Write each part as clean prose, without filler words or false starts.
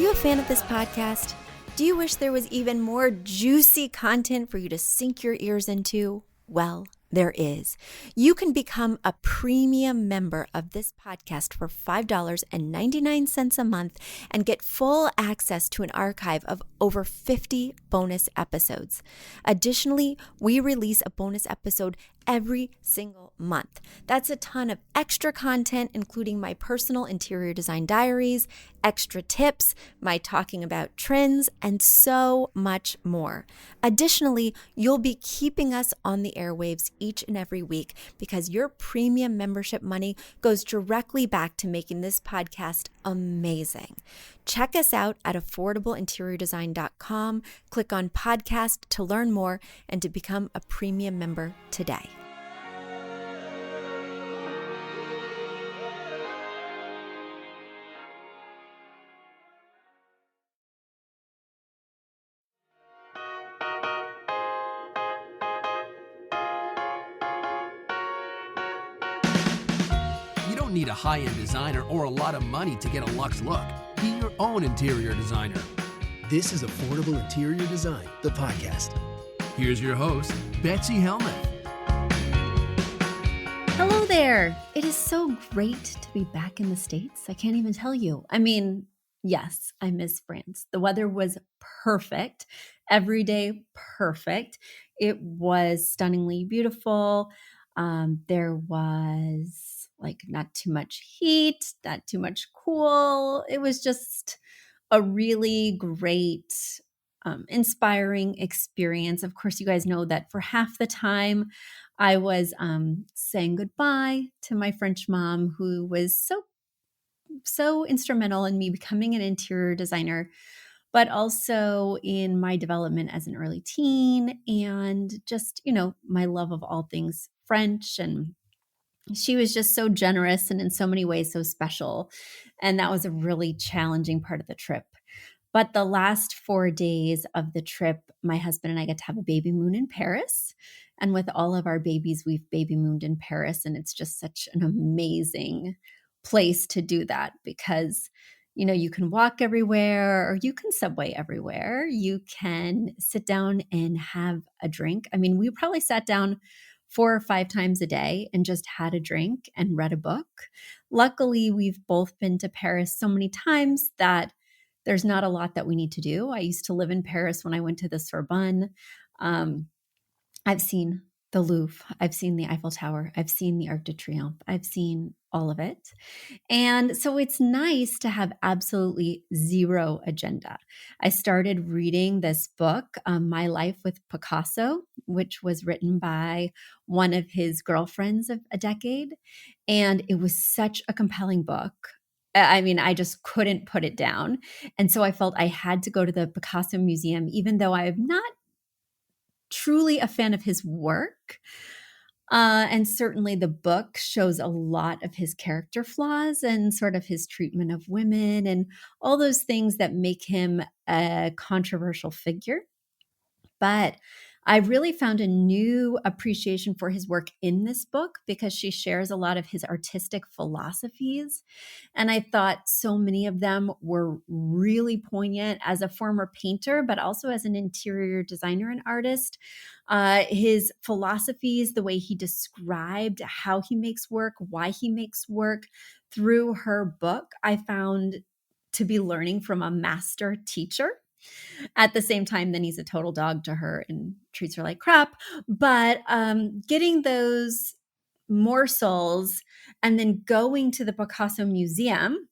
you a fan of this podcast? Do you wish there was even more juicy content for you to sink your ears into? Well, there is. You can become a premium member of this podcast for $5.99 a month and get full access to an archive of over 50 bonus episodes. Additionally, we release a bonus episode every single month. That's a ton of extra content, including my personal interior design diaries, extra tips, my talking about trends, and so much more. Additionally, you'll be keeping us on the airwaves each and every week because your premium membership money goes directly back to making this podcast amazing. Check us out at affordableinteriordesign.com. Click on podcast to learn more and to become a premium member today. You don't need a high-end designer or a lot of money to get a luxe look. Be your own interior designer. This is Affordable Interior Design, the podcast. Here's your host, Betsy Helmuth. Hello there. It is so great to be back in the States. I can't even tell you. I mean, yes, I miss France. The weather was perfect. Every day, perfect. It was stunningly beautiful. There was not too much heat, not too much cool. It was just a really great, inspiring experience. Of course, you guys know that for half the time I was saying goodbye to my French mom, who was so instrumental in me becoming an interior designer, but also in my development as an early teen and just, my love of all things French. And she was just so generous and in so many ways so special. And that was a really challenging part of the trip. But the last 4 days of the trip, my husband and I get to have a baby moon in Paris. And with all of our babies, we've baby mooned in Paris. And it's just such an amazing place to do that because, you can walk everywhere or you can subway everywhere. You can sit down and have a drink. I mean, we probably sat down 4 or 5 times a day and just had a drink and read a book. Luckily, we've both been to Paris so many times that there's not a lot that we need to do. I used to live in Paris when I went to the Sorbonne. I've seen the Louvre. I've seen the Eiffel Tower. I've seen the Arc de Triomphe. I've seen all of it. And so it's nice to have absolutely zero agenda. I started reading this book, My Life with Picasso, which was written by one of his girlfriends of a decade. And it was such a compelling book. I mean, I just couldn't put it down. And so I felt I had to go to the Picasso Museum, even though I am not truly a fan of his work. And certainly the book shows a lot of his character flaws and sort of his treatment of women and all those things that make him a controversial figure. But I really found a new appreciation for his work in this book because she shares a lot of his artistic philosophies. And I thought so many of them were really poignant as a former painter, but also as an interior designer and artist. His philosophies, the way he described how he makes work, why he makes work through her book, I found to be learning from a master teacher. At the same time, then he's a total dog to her and treats her like crap. But getting those morsels and then going to the Picasso Museum,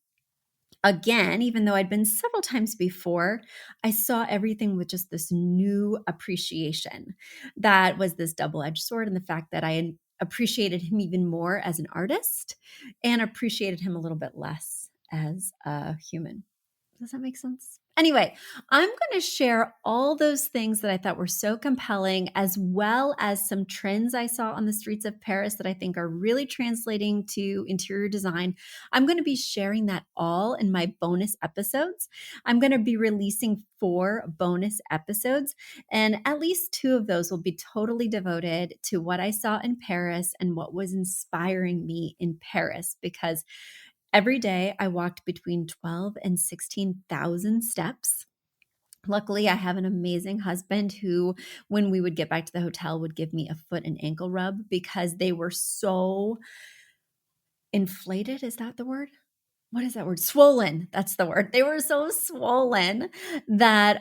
again, even though I'd been several times before, I saw everything with just this new appreciation. That was this double-edged sword, and the fact that I appreciated him even more as an artist and appreciated him a little bit less as a human. Does that make sense? Anyway, I'm going to share all those things that I thought were so compelling, as well as some trends I saw on the streets of Paris that I think are really translating to interior design. I'm going to be sharing that all in my bonus episodes. I'm going to be releasing 4 bonus episodes, and at least 2 of those will be totally devoted to what I saw in Paris and what was inspiring me in Paris, because Every day I walked between 12 and 16,000 steps. Luckily, I have an amazing husband who, when we would get back to the hotel, would give me a foot and ankle rub because they were so inflated. Is that the word? What is that word? Swollen. That's the word. They were so swollen that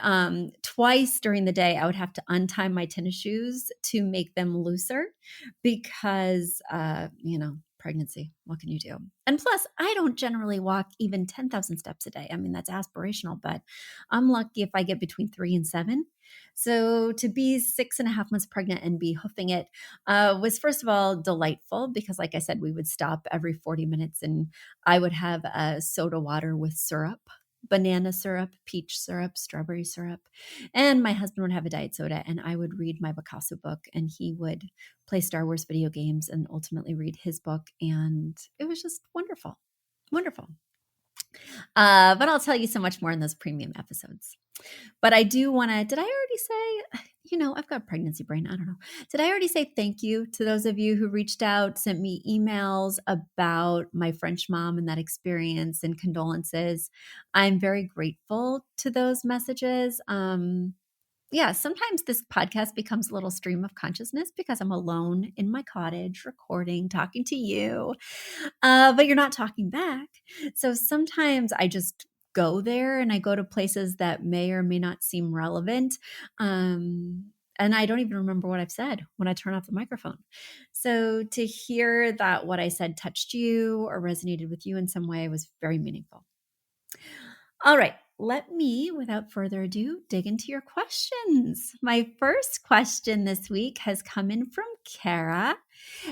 twice during the day I would have to untie my tennis shoes to make them looser because, pregnancy. What can you do? And plus, I don't generally walk even 10,000 steps a day. I mean, that's aspirational, but I'm lucky if I get between 3 and 7. So to be 6.5 months pregnant and be hoofing it was, first of all, delightful because, like I said, we would stop every 40 minutes and I would have a soda water with syrup, banana syrup, peach syrup, strawberry syrup. And my husband would have a diet soda and I would read my Picasso book and he would play Star Wars video games and ultimately read his book. And it was just wonderful. Wonderful. But I'll tell you so much more in those premium episodes. But I do want to, did I already say, I've got pregnancy brain. I don't know. Did I already say thank you to those of you who reached out, sent me emails about my French mom and that experience and condolences? I'm very grateful to those messages. Sometimes this podcast becomes a little stream of consciousness because I'm alone in my cottage recording, talking to you, but you're not talking back. So sometimes I just go there and I go to places that may or may not seem relevant. And I don't even remember what I've said when I turn off the microphone. So to hear that what I said touched you or resonated with you in some way was very meaningful. All right. Let me, without further ado, dig into your questions. My first question this week has come in from Kara.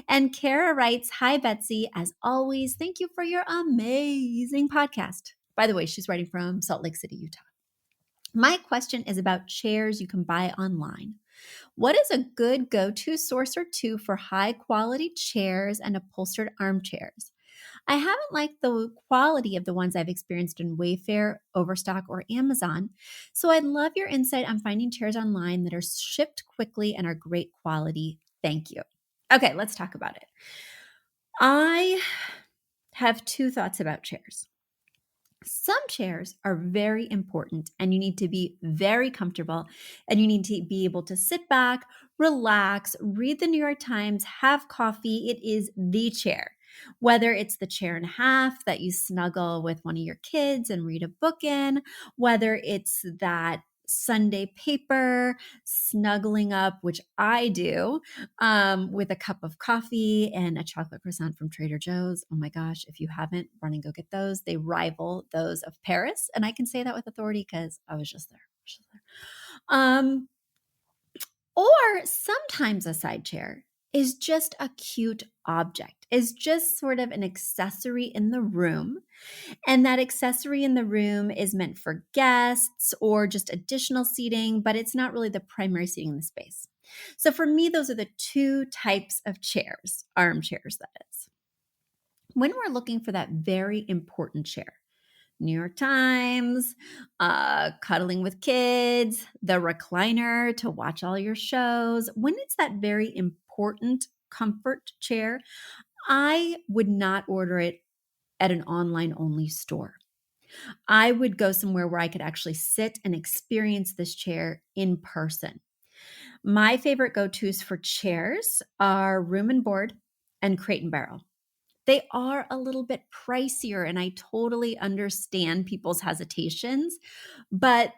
And Kara writes, "Hi, Betsy. As always, thank you for your amazing podcast." By the way, she's writing from Salt Lake City, Utah. "My question is about chairs you can buy online. What is a good go-to source or two for high-quality chairs and upholstered armchairs? I haven't liked the quality of the ones I've experienced in Wayfair, Overstock, or Amazon, so I'd love your insight on finding chairs online that are shipped quickly and are great quality. Thank you." Okay, let's talk about it. I have two thoughts about chairs. Some chairs are very important and you need to be very comfortable and you need to be able to sit back, relax, read the New York Times, have coffee. It is the chair. Whether it's the chair and a half that you snuggle with one of your kids and read a book in, whether it's that Sunday paper snuggling up, which I do, with a cup of coffee and a chocolate croissant from Trader Joe's. Oh my gosh, if you haven't, run and go get those. They rival those of Paris. And I can say that with authority because I was just there. Or sometimes a side chair is just a cute object, is just sort of an accessory in the room. And that accessory in the room is meant for guests or just additional seating, but it's not really the primary seating in the space. So for me, those are the two types of chairs, armchairs, that is. When we're looking for that very important chair, New York Times, cuddling with kids, the recliner to watch all your shows. When it's that very important comfort chair, I would not order it at an online only store. I would go somewhere where I could actually sit and experience this chair in person. My favorite go-tos for chairs are Room and Board and Crate and Barrel. They are a little bit pricier, and I totally understand people's hesitations, but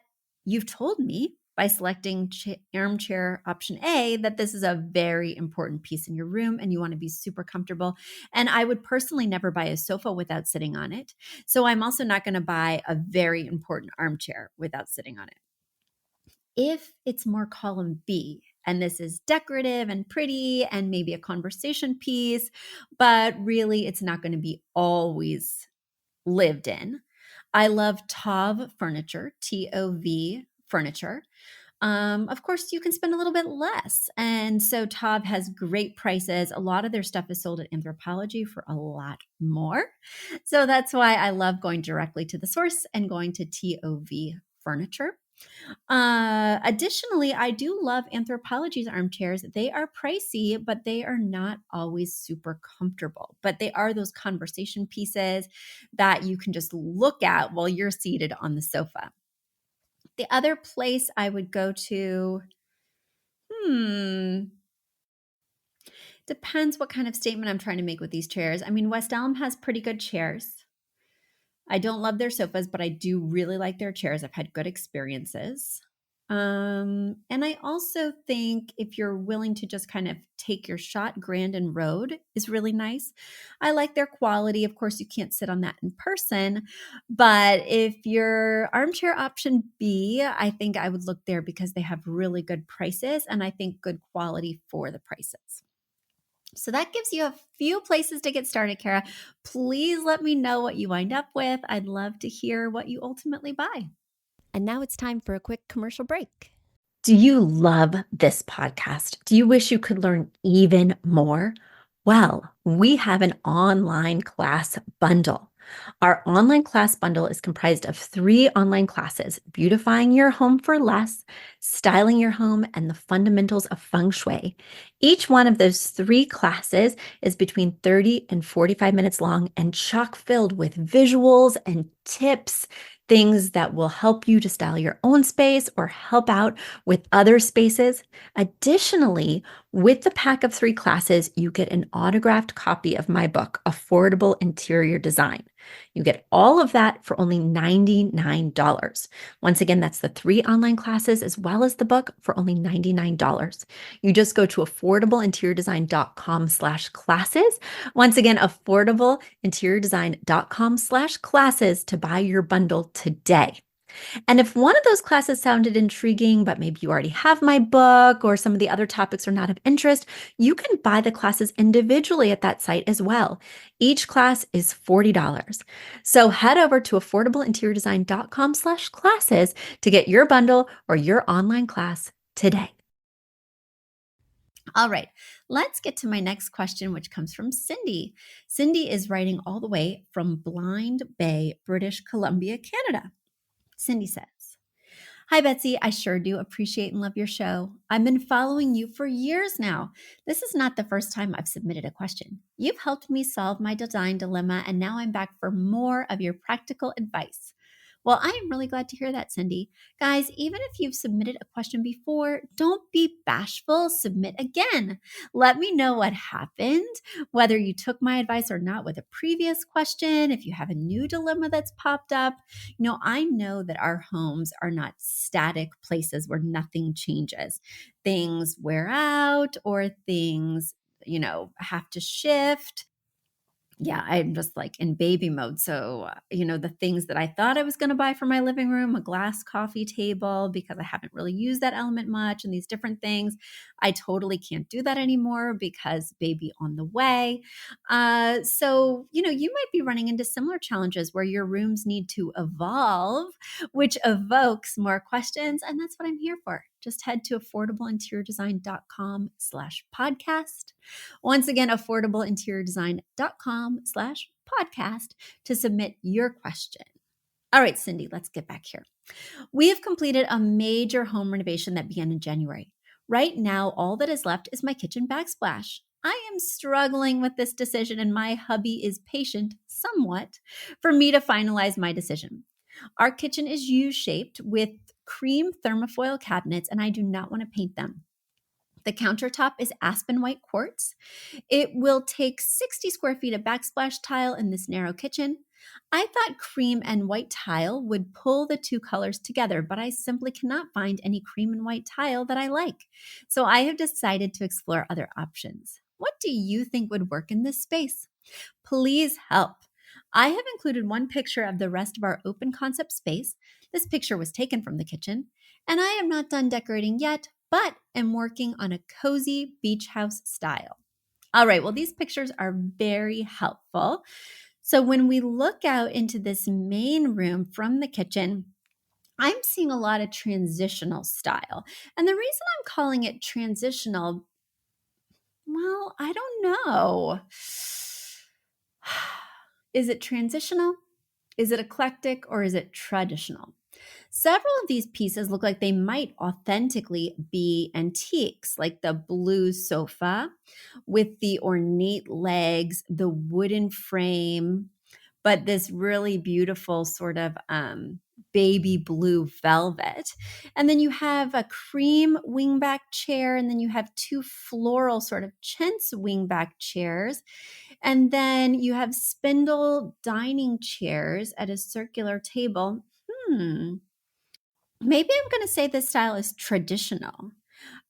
you've told me by selecting armchair option A that this is a very important piece in your room and you want to be super comfortable. And I would personally never buy a sofa without sitting on it. So I'm also not going to buy a very important armchair without sitting on it. If it's more column B, and this is decorative and pretty and maybe a conversation piece, but really it's not going to be always lived in, I love TOV furniture, TOV furniture. Of course, you can spend a little bit less. And so TOV has great prices. A lot of their stuff is sold at Anthropologie for a lot more. So that's why I love going directly to the source and going to TOV furniture. Additionally, I do love Anthropologie's armchairs. They are pricey, but they are not always super comfortable. But they are those conversation pieces that you can just look at while you're seated on the sofa. The other place I would go to, depends what kind of statement I'm trying to make with these chairs. I mean, West Elm has pretty good chairs. I don't love their sofas, but I do really like their chairs. I've had good experiences. And I also think if you're willing to just kind of take your shot, Grandin Road is really nice. I like their quality. Of course, you can't sit on that in person, but if your armchair option B, I think I would look there because they have really good prices and I think good quality for the prices. So that gives you a few places to get started, Kara. Please let me know what you wind up with. I'd love to hear what you ultimately buy. And now it's time for a quick commercial break. Do you love this podcast? Do you wish you could learn even more? Well, we have an online class bundle. Our online class bundle is comprised of 3 online classes: beautifying your home for less, styling your home, and the fundamentals of feng shui. Each one of those 3 classes is between 30 and 45 minutes long and chock filled with visuals and tips, things that will help you to style your own space or help out with other spaces. Additionally, with the pack of 3 classes, you get an autographed copy of my book, Affordable Interior Design. You get all of that for only $99. Once again, that's the 3 online classes as well as the book for only $99. You just go to affordableinteriordesign.com/classes. Once again, affordableinteriordesign.com/classes to buy your bundle today. And if one of those classes sounded intriguing, but maybe you already have my book or some of the other topics are not of interest, you can buy the classes individually at that site as well. Each class is $40. So head over to affordableinteriordesign.com/classes to get your bundle or your online class today. All right, let's get to my next question, which comes from Cindy. Cindy is writing all the way from Blind Bay, British Columbia, Canada. Cindy says, "Hi, Betsy. I sure do appreciate and love your show. I've been following you for years now. This is not the first time I've submitted a question. You've helped me solve my design dilemma, and now I'm back for more of your practical advice." Well, I am really glad to hear that, Cindy. Guys, even if you've submitted a question before, don't be bashful. Submit again. Let me know what happened, whether you took my advice or not with a previous question, if you have a new dilemma that's popped up. I know that our homes are not static places where nothing changes. Things wear out or things, have to shift. Yeah, I'm just like in baby mode. So, the things that I thought I was going to buy for my living room, a glass coffee table, because I haven't really used that element much, and these different things, I totally can't do that anymore because baby on the way. So, you might be running into similar challenges where your rooms need to evolve, which evokes more questions. And that's what I'm here for. Just head to affordableinteriordesign.com/podcast. Once again, affordableinteriordesign.com/podcast to submit your question. All right, Cindy, let's get back here. We have completed a major home renovation that began in January. Right now, all that is left is my kitchen backsplash. I am struggling with this decision, and my hubby is patient, somewhat, for me to finalize my decision. Our kitchen is U-shaped with cream thermofoil cabinets, and I do not want to paint them. The countertop is aspen white quartz. It will take 60 square feet of backsplash tile in this narrow kitchen. I thought cream and white tile would pull the 2 colors together, but I simply cannot find any cream and white tile that I like. So I have decided to explore other options. What do you think would work in this space? Please help. I have included one picture of the rest of our open concept space. This picture was taken from the kitchen, and I am not done decorating yet, but am working on a cozy beach house style. All right, well, these pictures are very helpful. So when we look out into this main room from the kitchen, I'm seeing a lot of transitional style. And the reason I'm calling it transitional, well, I don't know. Is it transitional? Is it eclectic, or is it traditional? Several of these pieces look like they might authentically be antiques, like the blue sofa with the ornate legs, the wooden frame, but this really beautiful sort of baby blue velvet. And then you have a cream wingback chair, and then you have two floral sort of chintz wingback chairs. And then you have spindle dining chairs at a circular table. Maybe I'm going to say this style is traditional.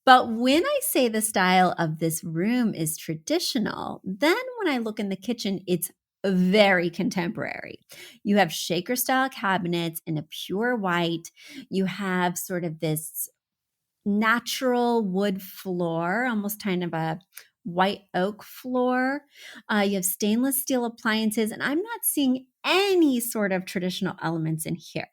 But when I say the style of this room is traditional, then when I look in the kitchen, it's very contemporary. You have shaker style cabinets in a pure white. You have sort of this natural wood floor, almost kind of a white oak floor. You have stainless steel appliances, and I'm not seeing any sort of traditional elements in here.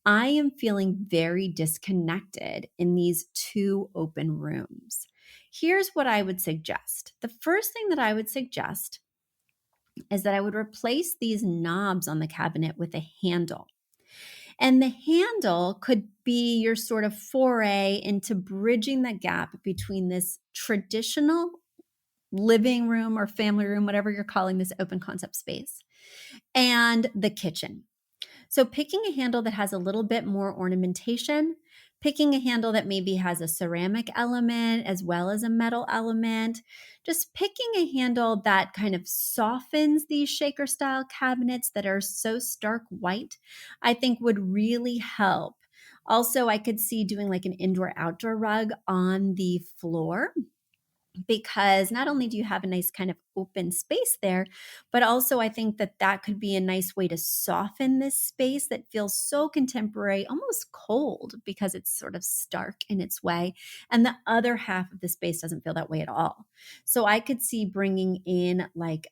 I am feeling very disconnected in these two open rooms. Here's what I would suggest. The first thing that I would suggest is that I would replace these knobs on the cabinet with a handle. And the handle could be your sort of foray into bridging the gap between this traditional living room or family room, whatever you're calling this open concept space, and the kitchen. So picking a handle that has a little bit more ornamentation, picking a handle that maybe has a ceramic element as well as a metal element, just picking a handle that kind of softens these shaker style cabinets that are so stark white, I think would really help. Also, I could see doing like an indoor outdoor rug on the floor, because not only do you have a nice kind of open space there, but also I think that that could be a nice way to soften this space that feels so contemporary, almost cold, because it's sort of stark in its way. And the other half of the space doesn't feel that way at all. So I could see bringing in like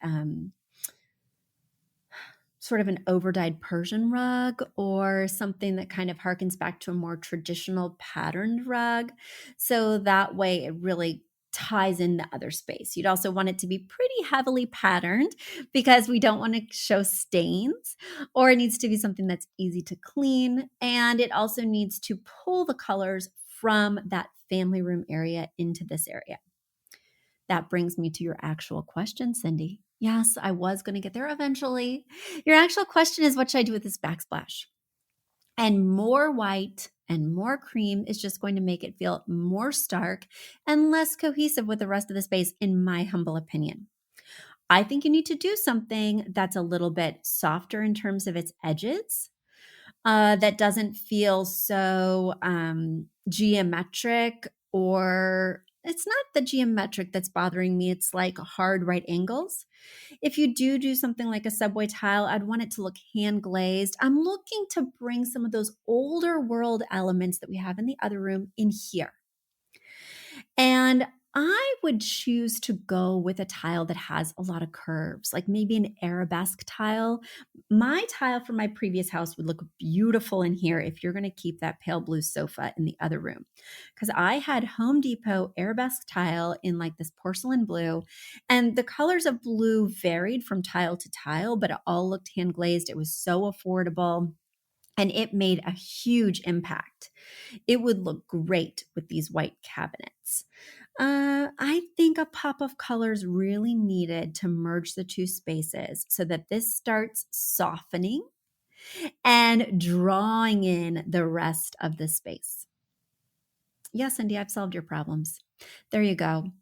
sort of an overdyed Persian rug, or something that kind of harkens back to a more traditional patterned rug. So that way it really ties in the other space. You'd also want it to be pretty heavily patterned, because we don't want to show stains, or it needs to be something that's easy to clean. And it also needs to pull the colors from that family room area into this area. That brings me to your actual question, Cindy. Yes, I was going to get there eventually. Your actual question is, what should I do with this backsplash? And more white and more cream is just going to make it feel more stark and less cohesive with the rest of the space, in my humble opinion. I think you need to do something that's a little bit softer in terms of its edges, that doesn't feel so geometric, or it's not the geometric that's bothering me. It's like hard right angles. If you do something like a subway tile, I'd want it to look hand glazed. I'm looking to bring some of those older world elements that we have in the other room in here. And I would choose to go with a tile that has a lot of curves, like maybe an arabesque tile. My tile from my previous house would look beautiful in here if you're going to keep that pale blue sofa in the other room. Because I had Home Depot arabesque tile in like this porcelain blue, and the colors of blue varied from tile to tile, but it all looked hand glazed. It was so affordable, and it made a huge impact. It would look great with these white cabinets. I think a pop of color is really needed to merge the two spaces so that this starts softening and drawing in the rest of the space. Yes, Cindy, I've solved your problems. There you go.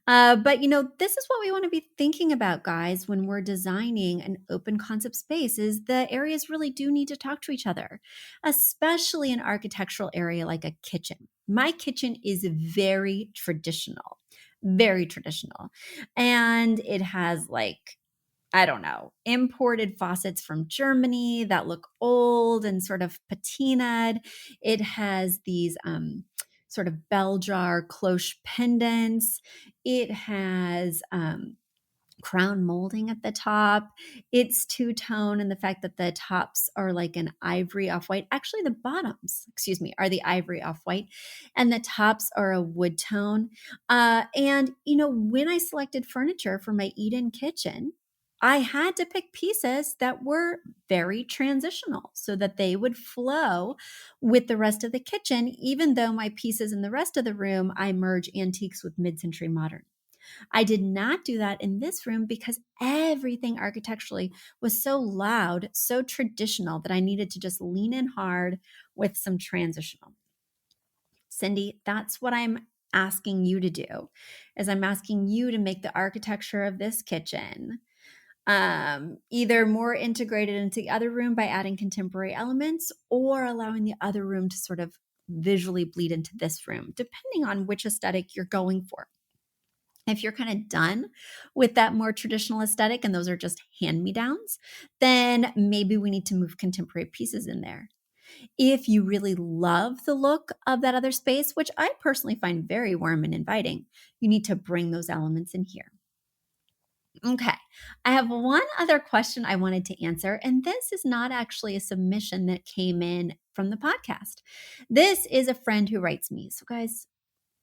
But this is what we want to be thinking about, guys, when we're designing an open concept space, is the areas really do need to talk to each other, especially an architectural area like a kitchen. My kitchen is very traditional, and it has like, I don't know, imported faucets from Germany that look old and sort of patinaed. It has these sort of bell jar cloche pendants. It has crown molding at the top. It's two-tone, and the fact that the tops are like an ivory off-white. Actually, the bottoms, are the ivory off-white, and the tops are a wood tone. And when I selected furniture for my eat-in kitchen, I had to pick pieces that were very transitional so that they would flow with the rest of the kitchen, even though my pieces in the rest of the room, I merge antiques with mid-century modern. I did not do that in this room because everything architecturally was so loud, so traditional that I needed to just lean in hard with some transitional. Cindy, that's what I'm asking you to do. Is I'm asking you to make the architecture of this kitchen either more integrated into the other room by adding contemporary elements or allowing the other room to sort of visually bleed into this room, depending on which aesthetic you're going for. If you're kind of done with that more traditional aesthetic and those are just hand-me-downs, then maybe we need to move contemporary pieces in there. If you really love the look of that other space, which I personally find very warm and inviting, you need to bring those elements in here. Okay, I have one other question I wanted to answer, and this is not actually a submission that came in from the podcast. This is a friend who writes me. So, guys,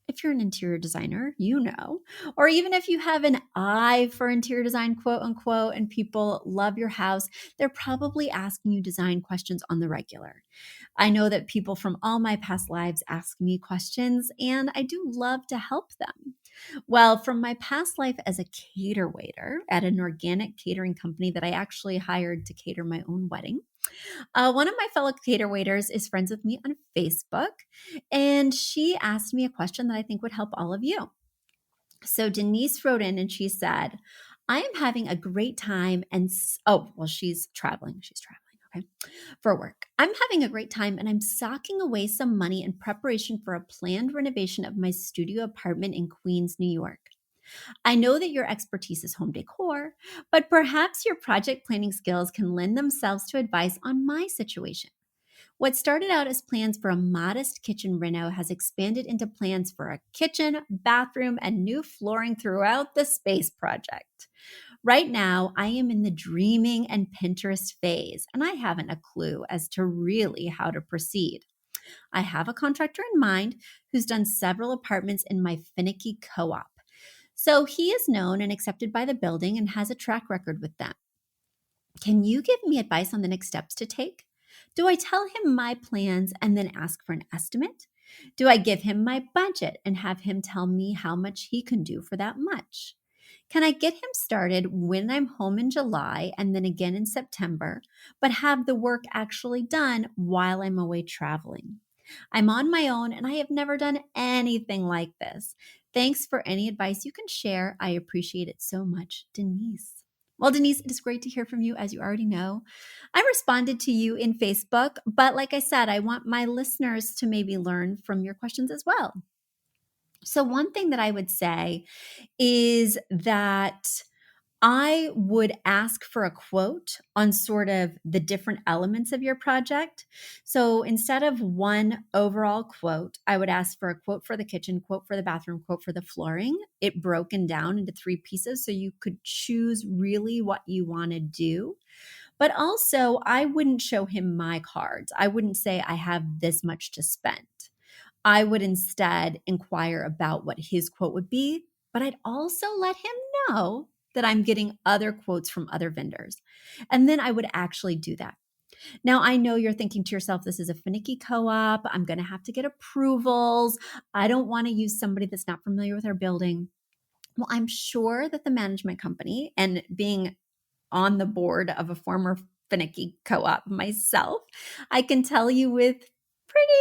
if you're an interior designer, you know, or even if you have an eye for interior design, quote unquote, and people love your house, they're probably asking you design questions on the regular. I know that people from all my past lives ask me questions, and I do love to help them. Well, from my past life as a cater waiter at an organic catering company that I actually hired to cater my own wedding, one of my fellow cater waiters is friends with me on Facebook, and she asked me a question that I think would help all of you. So Denise wrote in and she said, I am having a great time and, she's traveling. Okay, for work. I'm having a great time and I'm socking away some money in preparation for a planned renovation of my studio apartment in Queens, New York. I know that your expertise is home decor, but perhaps your project planning skills can lend themselves to advice on my situation. What started out as plans for a modest kitchen reno has expanded into plans for a kitchen, bathroom, and new flooring throughout the space project. Right now, I am in the dreaming and Pinterest phase, and I haven't a clue as to really how to proceed. I have a contractor in mind who's done several apartments in my finicky co-op. So he is known and accepted by the building and has a track record with them. Can you give me advice on the next steps to take? Do I tell him my plans and then ask for an estimate? Do I give him my budget and have him tell me how much he can do for that much? Can I get him started when I'm home in July and then again in September, but have the work actually done while I'm away traveling? I'm on my own and I have never done anything like this. Thanks for any advice you can share. I appreciate it so much, Denise. Well, Denise, it is great to hear from you, as you already know. I responded to you in Facebook, but like I said, I want my listeners to maybe learn from your questions as well. So, one thing that I would say is that I would ask for a quote on sort of the different elements of your project. So instead of one overall quote, I would ask for a quote for the kitchen, quote for the bathroom, quote for the flooring, it broken down into 3 pieces so you could choose really what you want to do. But also, I wouldn't show him my cards. I wouldn't say I have this much to spend. I would instead inquire about what his quote would be, but I'd also let him know that I'm getting other quotes from other vendors. And then I would actually do that. Now, I know you're thinking to yourself, this is a finicky co-op. I'm going to have to get approvals. I don't want to use somebody that's not familiar with our building. Well, I'm sure that the management company, and being on the board of a former finicky co-op myself, I can tell you with pretty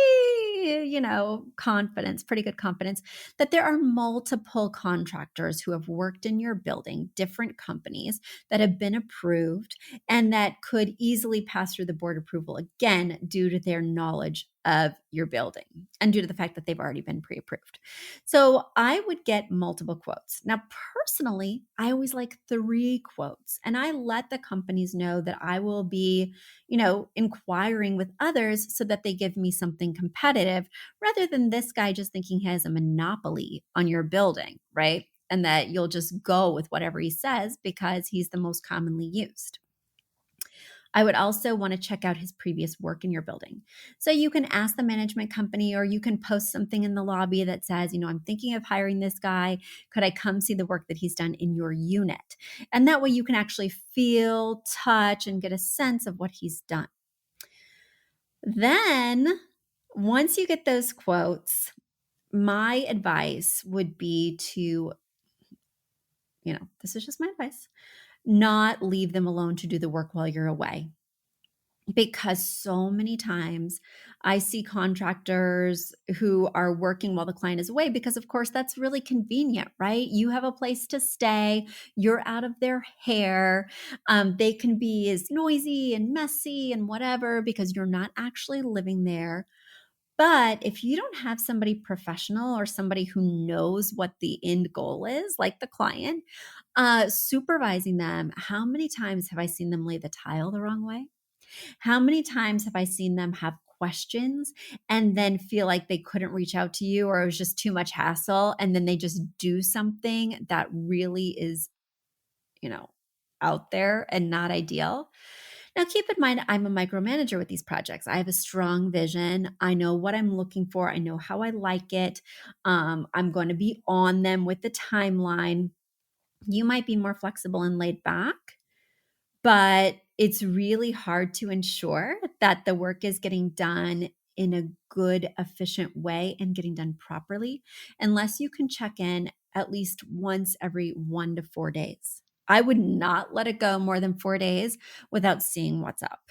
good confidence that there are multiple contractors who have worked in your building, different companies that have been approved and that could easily pass through the board approval again due to their knowledge of your building and due to the fact that they've already been pre-approved. So I would get multiple quotes. Now, personally, I always like 3 quotes, and I let the companies know that I will be, inquiring with others so that they give me something competitive rather than this guy just thinking he has a monopoly on your building, right? And that you'll just go with whatever he says because he's the most commonly used. I would also want to check out his previous work in your building. So you can ask the management company, or you can post something in the lobby that says, I'm thinking of hiring this guy. Could I come see the work that he's done in your unit? And that way you can actually feel, touch, and get a sense of what he's done. Then once you get those quotes, my advice would be to, this is just my advice, not leave them alone to do the work while you're away. Because so many times I see contractors who are working while the client is away, because of course that's really convenient, right? You have a place to stay, you're out of their hair. They can be as noisy and messy and whatever because you're not actually living there. But if you don't have somebody professional or somebody who knows what the end goal is, like the client, supervising them, how many times have I seen them lay the tile the wrong way? How many times have I seen them have questions and then feel like they couldn't reach out to you, or it was just too much hassle, and then they just do something that really is, out there and not ideal? Now, keep in mind, I'm a micromanager with these projects. I have a strong vision. I know what I'm looking for. I know how I like it. I'm going to be on them with the timeline. You might be more flexible and laid back, but it's really hard to ensure that the work is getting done in a good, efficient way and getting done properly unless you can check in at least once every 1 to 4 days. I would not let it go more than 4 days without seeing what's up.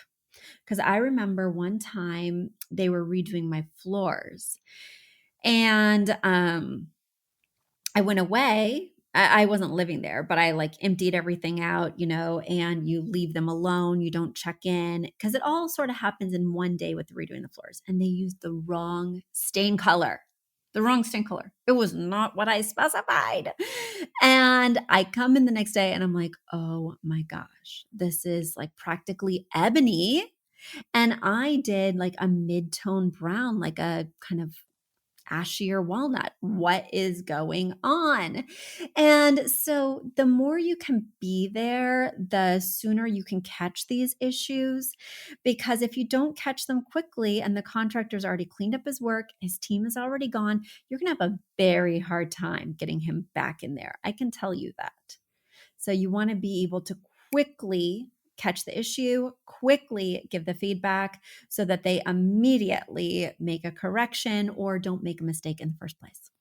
Because I remember one time they were redoing my floors, and I went away. I wasn't living there, but I emptied everything out, and you leave them alone. You don't check in because it all sort of happens in one day with redoing the floors. And they used the wrong stain color. It was not what I specified. And I come in the next day and I'm like, oh my gosh, this is practically ebony. And I did a mid-tone brown, like a kind of ashier walnut. What is going on? And so the more you can be there, the sooner you can catch these issues. Because if you don't catch them quickly and the contractor's already cleaned up his work, his team is already gone, you're going to have a very hard time getting him back in there. I can tell you that. So you want to be able to quickly catch the issue, quickly give the feedback so that they immediately make a correction or don't make a mistake in the first place.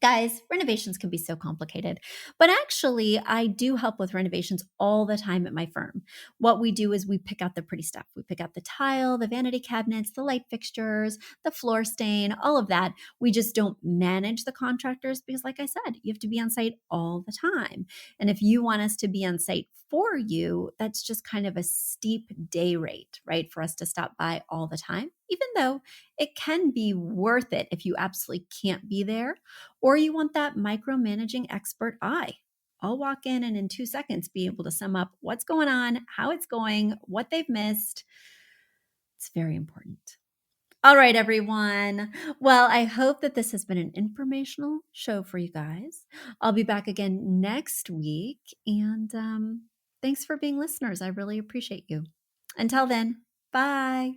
Guys, renovations can be so complicated, but actually I do help with renovations all the time at my firm. What we do is we pick out the pretty stuff. We pick out the tile, the vanity cabinets, the light fixtures, the floor stain, all of that. We just don't manage the contractors because, like I said, you have to be on site all the time. And if you want us to be on site for you, that's just kind of a steep day rate, right? For us to stop by all the time, even though it can be worth it if you absolutely can't be there, or you want that micromanaging expert eye. I'll walk in and in 2 seconds be able to sum up what's going on, how it's going, what they've missed. It's very important. All right, everyone. Well, I hope that this has been an informational show for you guys. I'll be back again next week. And thanks for being listeners. I really appreciate you. Until then, bye.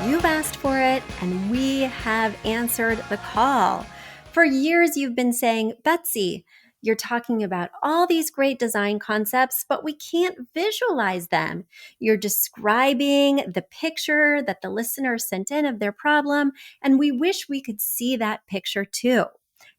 You've asked for it, and we have answered the call. For years, you've been saying, Betsy, you're talking about all these great design concepts, but we can't visualize them. You're describing the picture that the listener sent in of their problem, and we wish we could see that picture too.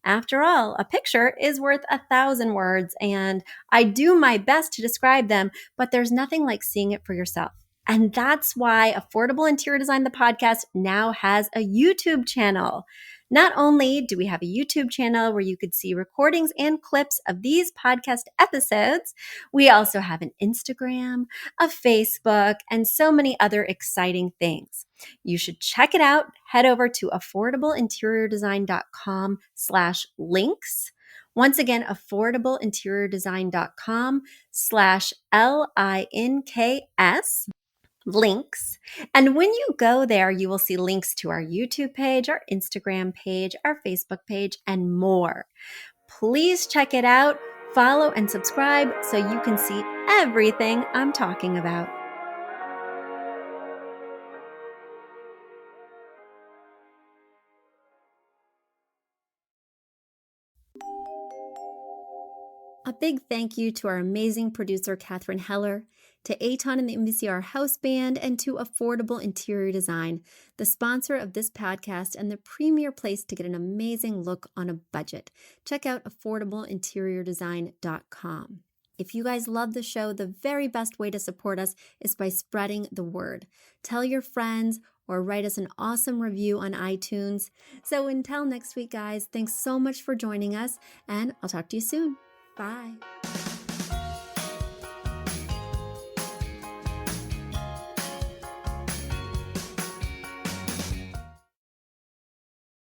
After all, a picture is worth 1,000 words, and I do my best to describe them, but there's nothing like seeing it for yourself. And that's why Affordable Interior Design, the podcast, now has a YouTube channel. Not only do we have a YouTube channel where you could see recordings and clips of these podcast episodes, we also have an Instagram, a Facebook, and so many other exciting things. You should check it out. Head over to affordableinteriordesign.com/links. Once again, affordableinteriordesign.com/links. Links. And when you go there, you will see links to our YouTube page, our Instagram page, our Facebook page, and more. Please check it out. Follow and subscribe so you can see everything I'm talking about. A big thank you to our amazing producer, Catherine Heller, to Aton and the MVCR House Band, and to Affordable Interior Design, the sponsor of this podcast and the premier place to get an amazing look on a budget. Check out affordableinteriordesign.com. If you guys love the show, the very best way to support us is by spreading the word. Tell your friends or write us an awesome review on iTunes. So until next week, guys, thanks so much for joining us, and I'll talk to you soon. Bye.